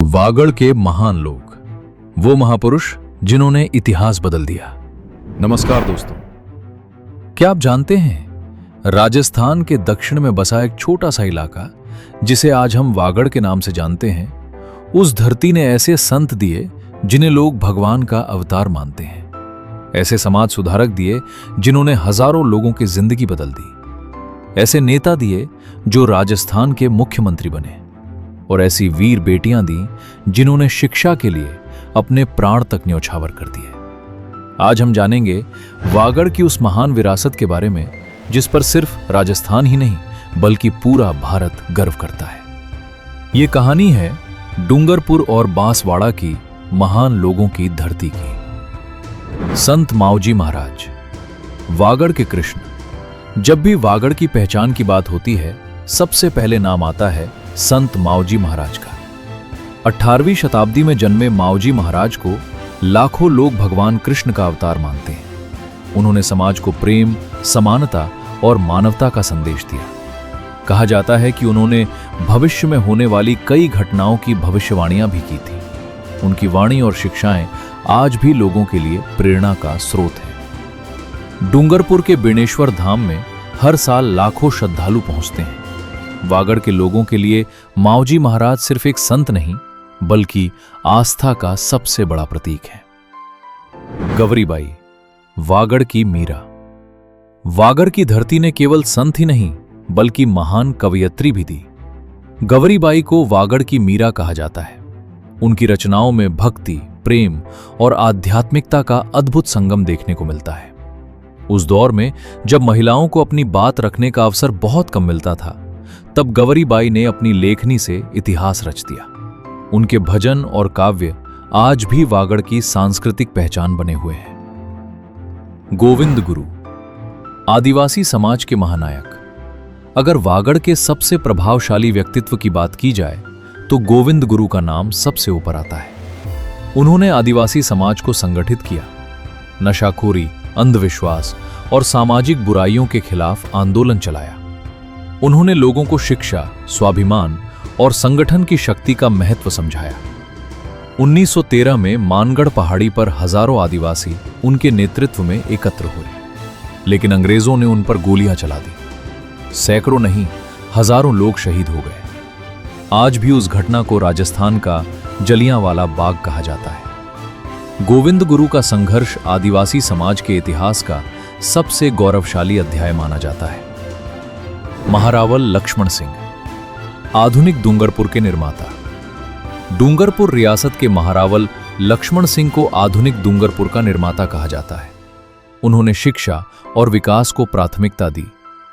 वागड़ के महान लोग, वो महापुरुष जिन्होंने इतिहास बदल दिया। नमस्कार दोस्तों, क्या आप जानते हैं राजस्थान के दक्षिण में बसा एक छोटा सा इलाका जिसे आज हम वागड़ के नाम से जानते हैं, उस धरती ने ऐसे संत दिए जिन्हें लोग भगवान का अवतार मानते हैं। ऐसे समाज सुधारक दिए जिन्होंने हजारों लोगों की जिंदगी बदल दी। ऐसे नेता दिए जो राजस्थान के मुख्यमंत्री बने, और ऐसी वीर बेटियां दी जिन्होंने शिक्षा के लिए अपने प्राण तक न्यौछावर कर दिए। आज हम जानेंगे वागड़ की उस महान विरासत के बारे में जिस पर सिर्फ राजस्थान ही नहीं बल्कि पूरा भारत गर्व करता है। ये कहानी है डूंगरपुर और बांसवाड़ा की महान लोगों की धरती की। संत मावजी महाराज, वागड़ के कृष्ण। जब भी वागड़ की पहचान की बात होती है, सबसे पहले नाम आता है संत मावजी महाराज का। 18वीं शताब्दी में जन्मे मावजी महाराज को लाखों लोग भगवान कृष्ण का अवतार मानते हैं। उन्होंने समाज को प्रेम, समानता और मानवता का संदेश दिया। कहा जाता है कि उन्होंने भविष्य में होने वाली कई घटनाओं की भविष्यवाणियां भी की थी। उनकी वाणी और शिक्षाएं आज भी लोगों के लिए प्रेरणा का स्रोत है। डूंगरपुर के बेणेश्वर धाम में हर साल लाखों श्रद्धालु पहुंचते हैं। वागड़ के लोगों के लिए मावजी महाराज सिर्फ एक संत नहीं बल्कि आस्था का सबसे बड़ा प्रतीक है। गवरीबाई, वागड़ की मीरा। वागड़ की धरती ने केवल संत ही नहीं बल्कि महान कवयित्री भी दी। गवरीबाई को वागड़ की मीरा कहा जाता है। उनकी रचनाओं में भक्ति, प्रेम और आध्यात्मिकता का अद्भुत संगम देखने को मिलता है। उस दौर में जब महिलाओं को अपनी बात रखने का अवसर बहुत कम मिलता था, तब गवरीबाई ने अपनी लेखनी से इतिहास रच दिया। उनके भजन और काव्य आज भी वागड़ की सांस्कृतिक पहचान बने हुए हैं। गोविंद गुरु, आदिवासी समाज के महानायक। अगर वागड़ के सबसे प्रभावशाली व्यक्तित्व की बात की जाए तो गोविंद गुरु का नाम सबसे ऊपर आता है। उन्होंने आदिवासी समाज को संगठित किया, नशाखोरी, अंधविश्वास और सामाजिक बुराइयों के खिलाफ आंदोलन चलाया। उन्होंने लोगों को शिक्षा, स्वाभिमान और संगठन की शक्ति का महत्व समझाया। 1913 में मानगढ़ पहाड़ी पर हजारों आदिवासी उनके नेतृत्व में एकत्र हुए, लेकिन अंग्रेजों ने उन पर गोलियां चला दी। सैकड़ों नहीं, हजारों लोग शहीद हो गए। आज भी उस घटना को राजस्थान का जलियांवाला बाग कहा जाता है। गोविंद गुरु का संघर्ष आदिवासी समाज के इतिहास का सबसे गौरवशाली अध्याय माना जाता है। महारावल लक्ष्मण सिंह, आधुनिक डूंगरपुर के निर्माता। डूंगरपुर रियासत के महारावल लक्ष्मण सिंह को आधुनिक डूंगरपुर का निर्माता कहा जाता है। उन्होंने शिक्षा और विकास को प्राथमिकता दी,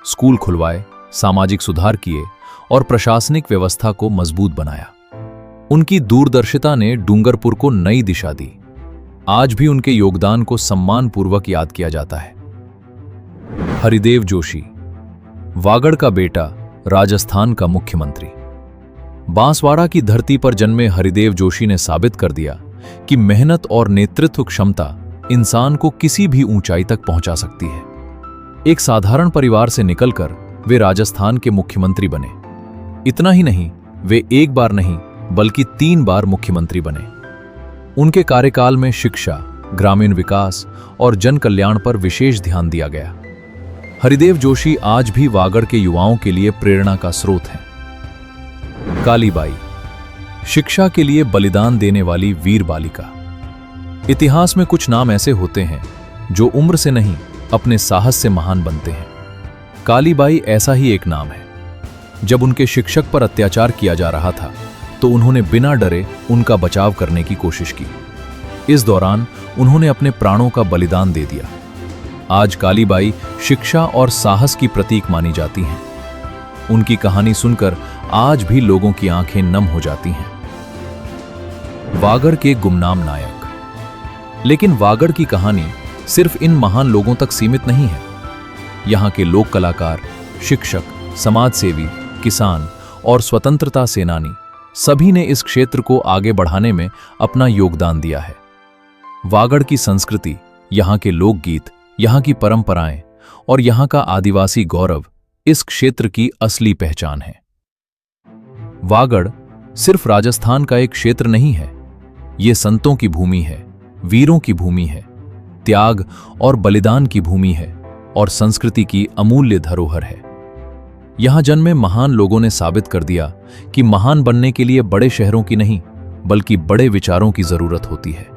स्कूल खुलवाए, सामाजिक सुधार किए और प्रशासनिक व्यवस्था को मजबूत बनाया। उनकी दूरदर्शिता ने डूंगरपुर को नई दिशा दी। आज भी उनके योगदान को सम्मानपूर्वक याद किया जाता है। हरिदेव जोशी, वागड़ का बेटा, राजस्थान का मुख्यमंत्री। बांसवाड़ा की धरती पर जन्मे हरिदेव जोशी ने साबित कर दिया कि मेहनत और नेतृत्व क्षमता इंसान को किसी भी ऊंचाई तक पहुंचा सकती है। एक साधारण परिवार से निकलकर वे राजस्थान के मुख्यमंत्री बने। इतना ही नहीं, वे एक बार नहीं बल्कि 3 बार मुख्यमंत्री बने। उनके कार्यकाल में शिक्षा, ग्रामीण विकास और जन कल्याण पर विशेष ध्यान दिया गया। हरिदेव जोशी आज भी वागड़ के युवाओं के लिए प्रेरणा का स्रोत हैं। कालीबाई, शिक्षा के लिए बलिदान देने वाली वीर बालिका। इतिहास में कुछ नाम ऐसे होते हैं जो उम्र से नहीं अपने साहस से महान बनते हैं। कालीबाई ऐसा ही एक नाम है। जब उनके शिक्षक पर अत्याचार किया जा रहा था तो उन्होंने बिना डरे उनका बचाव करने की कोशिश की। इस दौरान उन्होंने अपने प्राणों का बलिदान दे दिया। आज कालीबाई शिक्षा और साहस की प्रतीक मानी जाती हैं। उनकी कहानी सुनकर आज भी लोगों की आंखें नम हो जाती हैं। वागड़ के गुमनाम नायक। लेकिन वागड़ की कहानी सिर्फ इन महान लोगों तक सीमित नहीं है। यहाँ के लोक कलाकार, शिक्षक, समाजसेवी, किसान और स्वतंत्रता सेनानी सभी ने इस क्षेत्र को आगे बढ़ाने में अपना योगदान दिया है। वागड़ की संस्कृति, यहाँ के लोकगीत, यहाँ की परंपराएं और यहाँ का आदिवासी गौरव इस क्षेत्र की असली पहचान है। वागड़ सिर्फ राजस्थान का एक क्षेत्र नहीं है, ये संतों की भूमि है, वीरों की भूमि है, त्याग और बलिदान की भूमि है और संस्कृति की अमूल्य धरोहर है। यहां जन्मे महान लोगों ने साबित कर दिया कि महान बनने के लिए बड़े शहरों की नहीं, बल्कि बड़े विचारों की जरूरत होती है।